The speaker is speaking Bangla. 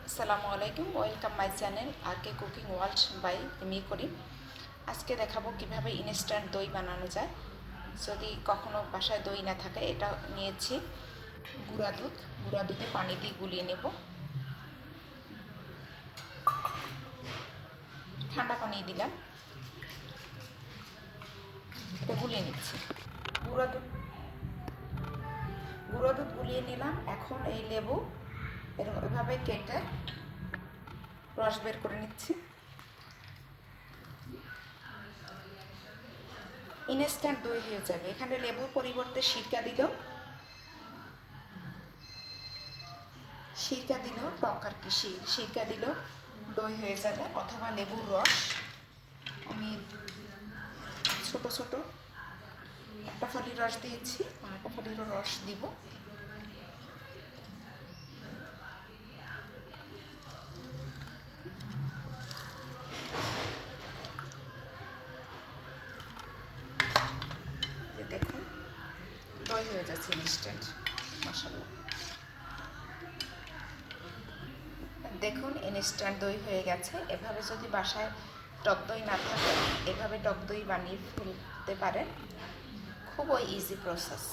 আসসালামু আলাইকুম, welcome my channel R K cooking world by me করি। আজকে দেখাবো কিভাবে ইনস্ট্যান্ট দই বানানো যায়। যদি কখনো বাসায় দই না থাকে, এটা নিয়েছি গুঁড়া দুধে পানি দিয়ে গুলিয়ে নেব। ঠান্ডা পানি দিলাম, এটা গুলিয়ে নিচ্ছি। গুঁড়া দুধ গুলিয়ে নিলাম। এখন এই লেবু এভাবে কেটে রস বের করে নিচ্ছি। ইনস্ট্যান্ট দই হয়ে যাবে। এখানে লেবুর পরিবর্তে সিরকা দিলেও টক আর কি, সিরকা দিলেও দই হয়ে যাবে, অথবা লেবুর রস। আমি ছোট ছোট একটা ফালির রস দিয়েছি, আর একটা ফালিরও রস দিব। দেখুন দই হয়ে যাচ্ছে ইনস্ট্যান্ট। মাশাআল্লাহ, দেখুন ইনস্ট্যান্ট দই হয়ে গেছে। এভাবে যদি বাসায় টক দই না থাকে, এভাবে টক দই বানিয়ে ফেলতে পারেন। খুবই ইজি প্রসেস।